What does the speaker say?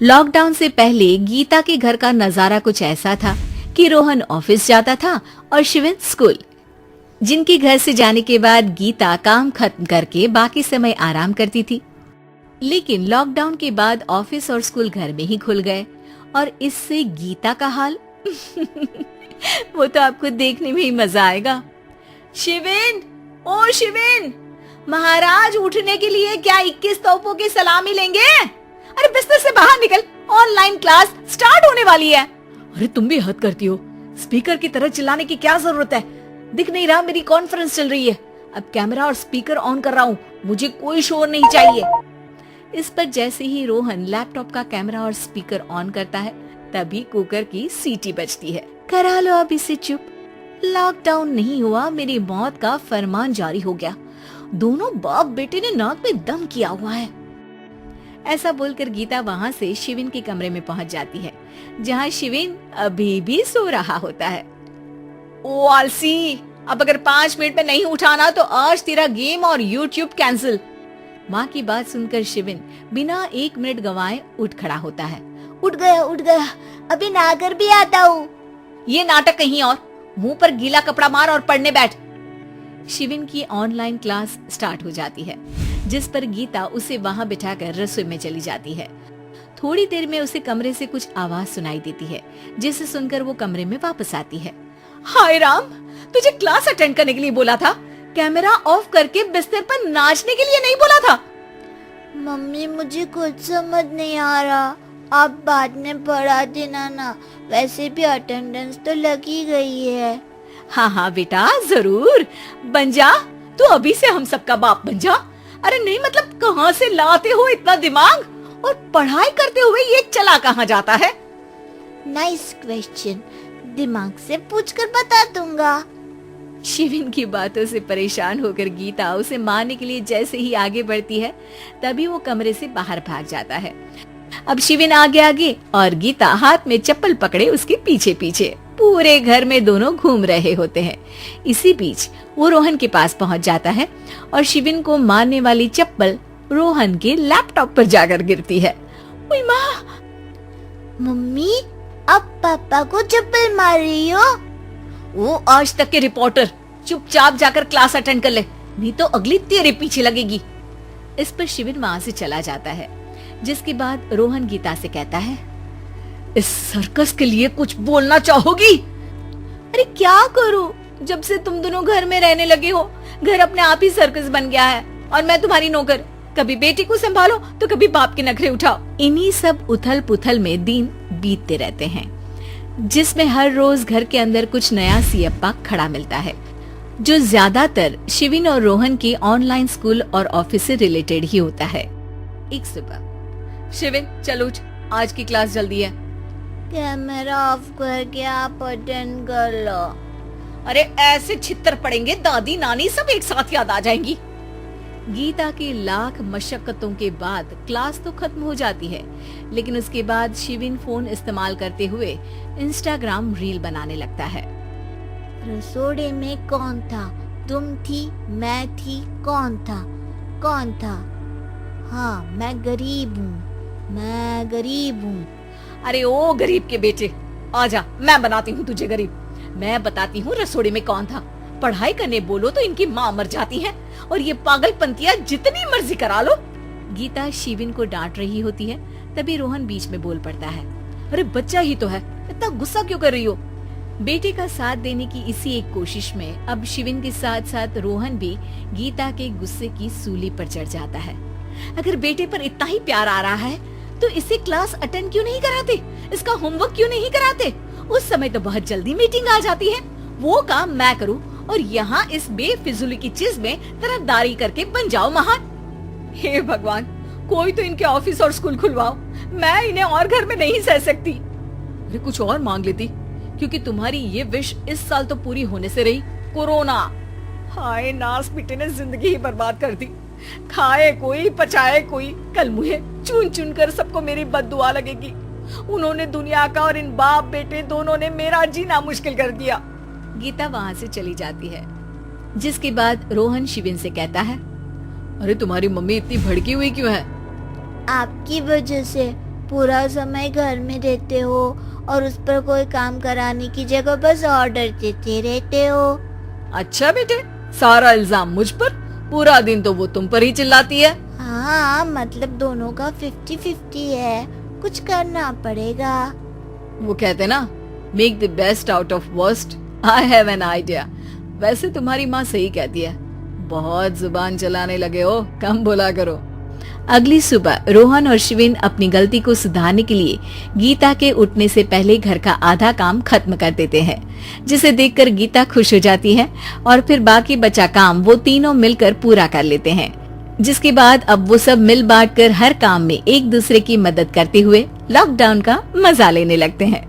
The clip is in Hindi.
लॉकडाउन से पहले गीता के घर का नजारा कुछ ऐसा था कि रोहन ऑफिस जाता था और शिविन स्कूल। जिनके घर से जाने के बाद गीता काम खत्म करके बाकी समय आराम करती थी। लेकिन लॉकडाउन के बाद ऑफिस और स्कूल घर में ही खुल गए और इससे गीता का हाल वो तो आपको देखने में ही मजा आएगा। शिविन, ओ शिविन, महाराज उठने के लिए क्या 21 तोपों की सलामी लेंगे? अरे बिस्तर से बाहर निकल, ऑनलाइन क्लास स्टार्ट होने वाली है। अरे तुम भी हद करती हो, स्पीकर की तरह चिल्लाने की क्या जरूरत है? दिख नहीं रहा मेरी कॉन्फ्रेंस चल रही है। अब कैमरा और स्पीकर ऑन कर रहा हूँ, मुझे कोई शोर नहीं चाहिए। इस पर जैसे ही रोहन लैपटॉप का कैमरा और स्पीकर ऑन करता है तभी कुकर की सीटी बजती है। करा लो अब इसे चुप। लॉकडाउन नहीं हुआ, मेरी मौत का फरमान जारी हो गया। दोनों बाप बेटे ने नाक में दम किया हुआ है। ऐसा बोलकर गीता वहाँ से शिविन के कमरे में पहुँच जाती है, जहाँ शिविन अभी भी सो रहा होता है। ओ आलसी, अब अगर 5 मिनट में नहीं उठाना तो आज तेरा गेम और यूट्यूब कैंसिल। माँ की बात सुनकर शिविन बिना 1 मिनट गंवाए उठ खड़ा होता है। उठ गया, अभी नहाकर भी आता हूँ। ये नाटक कहीं और, मुंह पर गीला कपड़ा मार और पढ़ने बैठ। शिविन की ऑनलाइन क्लास स्टार्ट हो जाती है, जिस पर गीता उसे वहां बिठाकर रसोई में चली जाती है। थोड़ी देर में उसे कमरे से कुछ आवाज सुनाई देती है, जिसे सुनकर वो कमरे में वापस आती है। हाय राम, तुझे क्लास अटेंड करने के लिए बोला था, कैमरा ऑफ करके बिस्तर पर नाचने के लिए नहीं बोला था। मम्मी मुझे कुछ समझ नहीं आ रहा, आप बाद में पढ़ा देना ना, वैसे भी अटेंडेंस तो लगी गई है। हाँ बेटा, जरूर बन जा, तू अभी से हम सबका बाप बन जा। अरे नहीं मतलब कहाँ से लाते हो इतना दिमाग, और पढ़ाई करते हुए ये चला कहाँ जाता है? नाइस क्वेश्चन, दिमाग से पूछकर बता दूंगा। शिविन की बातों से परेशान होकर गीता उसे मारने के लिए जैसे ही आगे बढ़ती है तभी वो कमरे से बाहर भाग जाता है। अब शिविन आगे और गीता हाथ में चप्पल पकड़े उसके पीछे पीछे पूरे घर में दोनों घूम रहे होते हैं। इसी बीच वो रोहन के पास पहुंच जाता है और शिविन को मारने वाली चप्पल रोहन के लैपटॉप पर जाकर गिरती है। ओए माँ! मम्मी, अब पापा को चप्पल मार रही हो? वो आज तक के रिपोर्टर, चुपचाप जाकर क्लास अटेंड कर ले, नहीं तो अगली तेरे पीछे लगेगी। इस पर शिविन वहाँ से चला जाता है, जिसके बाद रोहन गीता से कहता है, इस सर्कस के लिए कुछ बोलना चाहोगी? अरे क्या करूं, जब से तुम दोनों घर में रहने लगे हो, घर अपने आप ही सर्कस बन गया है और मैं तुम्हारी नौकर। कभी बेटी को संभालो तो कभी बाप के नखरे उठाओ। इन्हीं सब उथल पुथल में दिन बीतते रहते हैं, जिसमें हर रोज घर के अंदर कुछ नया सियप्पा खड़ा मिलता है, जो ज्यादातर शिविन और रोहन के ऑनलाइन स्कूल और ऑफिस से रिलेटेड ही होता है। एक सुबह, शिविन चलो उठ, आज की क्लास जल्दी है। कैमरा ऑफ करके आप अटेंड कर लो। अरे ऐसे छित्तर पड़ेंगे, दादी नानी सब एक साथ याद आ जाएंगी। गीता की लाख मशक्कतों के बाद क्लास तो खत्म हो जाती है, लेकिन उसके बाद शिविन फोन इस्तेमाल करते हुए इंस्टाग्राम रील बनाने लगता है। रसोड़े में कौन था? तुम थी, मैं थी, कौन था? कौन था? हाँ, मैं गरीब हूँ। अरे ओ गरीब के बेटे, आजा, मैं बनाती हूँ तुझे गरीब। मैं बताती हूँ रसोड़े में कौन था। पढ़ाई करने बोलो तो इनकी माँ मर जाती है और ये पागलपंतियाँ जितनी मर्जी करा लो। गीता शिविन को डांट रही होती है, तभी रोहन बीच में बोल पड़ता है। अरे बच्चा ही तो है, इतना गुस्सा क्यों कर रही हो? बेटे का साथ देने की इसी एक कोशिश में अब शिविन के साथ साथ रोहन भी गीता के गुस्से की सूली पर चढ़ जाता है। अगर बेटे पर इतना ही प्यार आ रहा है तो इसे क्लास अटेंड क्यों नहीं कराते? इसका होमवर्क क्यों नहीं कराते? उस समय तो बहुत जल्दी मीटिंग आ जाती है, वो काम मैं करूं और यहाँ इस बेफिजूली की चीज में तरफदारी करके बन जाओ महान। हे भगवान, कोई तो इनके ऑफिस और स्कूल खुलवाओ, मैं इन्हें और घर में नहीं सह सकती। अरे कुछ और मांग लेती, क्योंकि तुम्हारी ये विश इस साल तो पूरी होने से रही, कोरोना। हाय नास बेटे ने जिंदगी ही बर्बाद कर दी। खाए कोई पचाए कोई, कल मुझे चुन चुन कर सबको मेरी बद्दुआ लगेगी। उन्होंने दुनिया का और इन बाप बेटे दोनों ने मेरा जीना मुश्किल कर दिया। गीता वहाँ से चली जाती है, जिसके बाद रोहन शिविन से कहता है, अरे तुम्हारी मम्मी इतनी भड़की हुई क्यों है? आपकी वजह से पूरा समय घर में देते हो और उस पर कोई काम कराने की जगह बस ऑर्डर देते रहते हो। अच्छा बेटे, सारा इल्जाम मुझ पर, पूरा दिन तो वो तुम पर ही चिल्लाती है। हाँ, मतलब दोनों का 50-50 है, कुछ करना पड़ेगा। वो कहते ना, make the best out of worst. I have an idea. वैसे तुम्हारी माँ सही कहती है, बहुत जुबान चलाने लगे हो, कम बोला करो। अगली सुबह रोहन और शिविन अपनी गलती को सुधारने के लिए गीता के उठने से पहले घर का आधा काम खत्म कर देते हैं, जिसे देखकर गीता खुश हो जाती है और फिर बाकी बचा काम वो तीनों मिलकर पूरा कर लेते हैं। जिसके बाद अब वो सब मिल बांट कर हर काम में एक दूसरे की मदद करते हुए लॉकडाउन का मजा लेने लगते हैं।